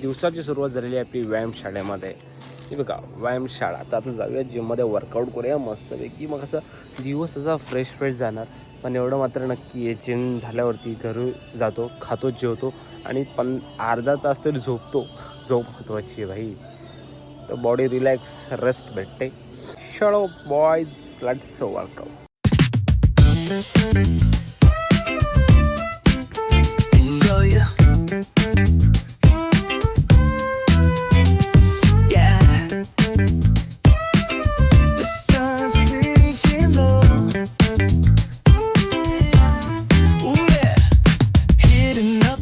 दिवसाची सुरुवात झालेली आहे आपली व्यायामशाळेमध्ये. हे बघा व्यायामशाळा. आता जाऊया जिममध्ये वर्कआउट करूया मस्तपैकी. मग असं दिवस असा फ्रेश जाणार. पण एवढं मात्र नक्की आहे, जिम झाल्यावरती घरी जातो, खातो, जेवतो आणि अर्धा तास तरी झोपतो. झोप महत्त्वाची आहे भाई. तर बॉडी रिलॅक्स, रेस्ट भेटते. चलो boys, let's workout.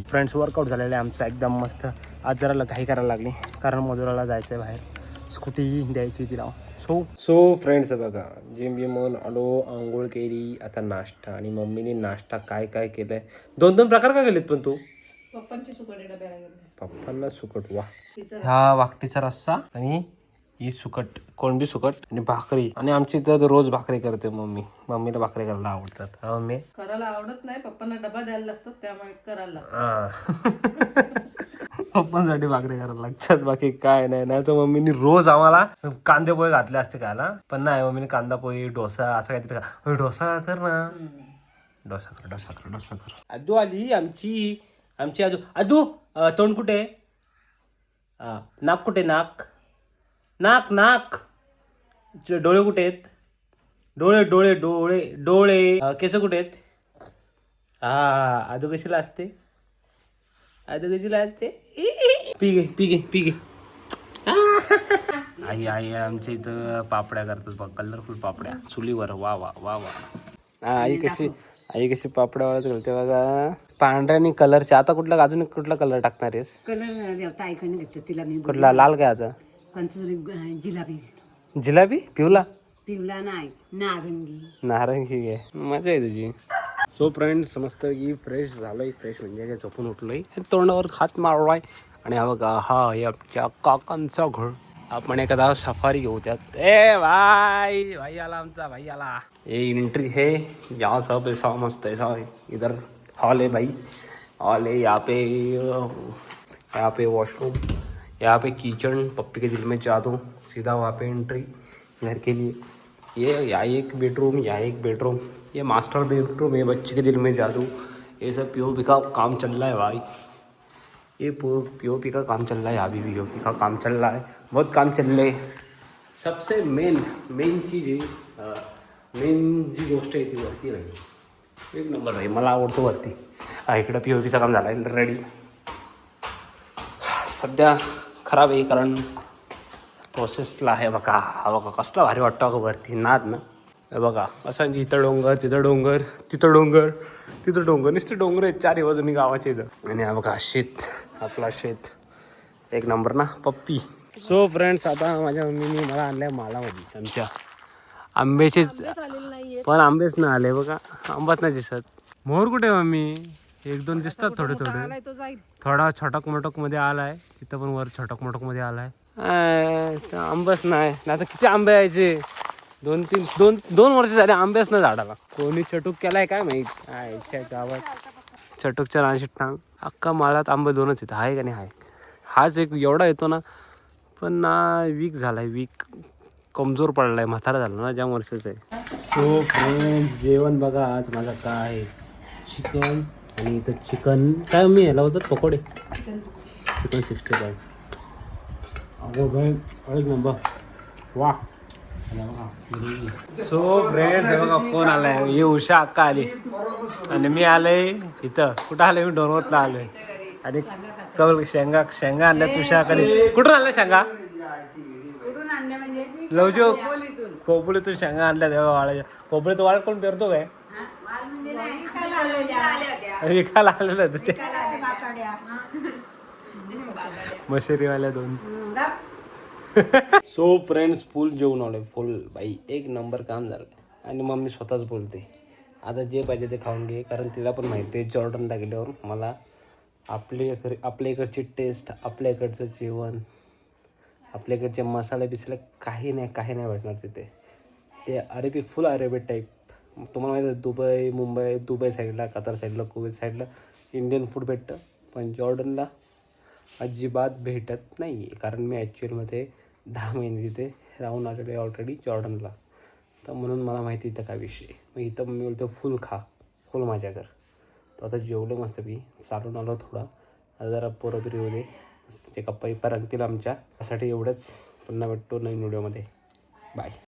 Friends, workout झालेलं आहे आमचं एकदम मस्त. आज जरा घाई करायला लागली कारण मधुराला जायचं आहे बाहेर, स्कूटी द्यायची तिला. सो फ्रेंड्स बघा, जिम बिमून आलो, आंघोळ केली, आता नाश्ता. आणि मम्मीने नाश्ता काय काय केलंय, 2 प्रकार का केलेत पण तू? पप्पांना सुकट. वा, ह्या वाकटीचा रस्सा आणि ही सुकट, कोळंबी सुकट आणि भाकरी. आणि आमची तर रोज भाकरी करते मम्मी. मम्मीला भाकरी करायला आवडतात. मम्मी करायला आवडत नाही, पप्पांना डबा द्यायला लागतात त्यामुळे करायला पप्पांसाठी भाकरी करायला लागतात, बाकी काय नाही. नाही तर मम्मीने रोज आम्हाला कांदे पोहे घातले असते खायला, पण नाही, मम्मीने कांदा पोहे, डोसा असं काहीतरी. डोसा कर ना, डोसा कर. आदू आली आमची आदू. आदू, तोंड कुठे? नाक कुठे? नाक डोळे कुठे आहेत? डोळे केस कुठे आहेत? आदू कशी लाजते? पी घे. आई आमच्या इथं पापड्या करतात बघ, कलरफुल पापड्या चुलीवर. वा. आई कशी पापड्या वाळत घालते बघा, पांढऱ्या आणि कलरच्या. आता अजून कुठला कलर टाकणार आहेस? कलर ताईकडे घेतो तिला मी. कुठला? लाल काय आता? जिलाबी पिवला नाही, नारंगी आहे. मजा आहे तुझी. सो फ्रेंड्स, मस्त की फ्रेश झालोय. फ्रेश म्हणजे काय, झोपून उठलोय, तोंडावर हात मारलाय. आणि हा बघा, हा आमच्या काकांचा घर. आपण एखादा सफारी घेऊ त्यात. भाई आला, आमचा भाई आला. ये एंट्री है, यहाँ सब ऐसा मस्त ऐसा है. इधर हॉल है भाई, हॉल है. यहाँ पे वॉशरूम, यहाँ पे किचन. पप्पी के दिल में जादू, सीधा वहाँ पे एंट्री घर के लिए. यहाँ एक बेडरूम, ये मास्टर बेडरूम है. बच्चे के दिल में जादू. ये सब पीओपी का काम चल रहा है भाई. ये पीओपी का काम चल रहा है, अभी भी पीओपी का काम चल रहा है. बहुत काम चल रहे. सबसे मेन चीज आहे, मेन जी गोष्ट आहे ती वरती राहील. एक नंबर भाई, मला आवडतो वरती. इकडं पीओपीचं काम झालं आहे रेडी. सध्या खराब आहे कारण प्रोसेसला आहे बघा. हा बघा कसला भारी वाटतं का वरती, नाद ना. हे बघा असं, इथं डोंगर, तिथं डोंगर, नुसते डोंगर आहेत चारही बाजूनी गावाच्या इथं. आणि हा बघा शेत, आपला शेत एक नंबर ना पप्पी. सो फ्रेंड्स, आता माझ्या मम्मीने मला आणलंय मालामध्ये आमच्या आंब्याचे, पण आंबेच नाही आले बघा. आंबाच नाही दिसत. मोर कुठे मम्मी? 1-2 दिसतात थोडे. थोडा छोटक मोटक मध्ये आलाय, तिथं पण वर छोटक मोटक मध्ये आलाय. आंबच नाही. आता किती आंबे यायचे? 2 वर्ष झाले आंबेच नाही झाडाला. कोणी चटूक केलाय काय माहित. गावात चटूकच्या नाशी टांग, अख्खा माळात आंबे 2च येतात. आहे का नाही? आहे. हाच एक एवढा येतो ना, पण ना वीक झालाय, कमजोर पडलाय, म्हातारा झाला ना, ज्या वर्षाचं आहे. सो फ्रेंड्स, जेवण बघा आज माझं काय, चिकन. आणि इथं चिकन काय मी ह्याला होतं पकोडे, चिकन 65. अगो भाई, एक नंबर. वा. सो फ्रेंड्स, हे बघा कोण आलाय. ही उषा अक्का आली आणि मी आलोय इथं. कुठं आलोय? मी डोरवतला आलोय. आणि कवल शेंगा आणल्या तुषा खाली. कुठून आणल्या शेंगा? लवजो कोपळीतून शेंगा आणल्या. तेव्हा वाळाच्या कोपळीत वाळ कोण पेरतो काय? विकायला आलेलं होतं ते, मशेरीवाल्या 2. सो फ्रेंड्स, फुल जेवून आलोय, फुल भाई. एक नंबर काम झालं. आणि मम्मी स्वतःच बोलते, आता जे पाहिजे ते खाऊन घे, कारण तिला पण माहिती आहे जॉर्डनला गेल्यावर मला आपल्या इकडची टेस्ट, आपल्या इकडचं जेवण, आपल्या इकडचे मसाले बिसले काही नाही भेटणार तिथे. ते अरेबिक, फुल अरेबिक टाईप. तुम्हाला माहिती आहे दुबई, मुंबई, दुबई साईडला, कतार साईडला, कुवेत साईडला इंडियन फूड भेटतं, पण जॉर्डनला अजिबात भेटत नाही आहे. कारण मी ॲक्च्युअलमध्ये 10 महिने तिथे राहून आलेलो आहे ऑलरेडी जॉर्डनला. तर म्हणून मला माहिती इथं काय विषय. मग इथं मी बोलतो फुल खा, फुल मजा कर. तर आता जेवलो मस्तपैकी, चालून आलो थोडा. आता जरा पोरं बिरी होते, ते गप्पा बिप्पा रंगतील आमच्या. त्यासाठी एवढंच. पुन्हा भेटतो नवीन व्हिडिओमध्ये. बाय.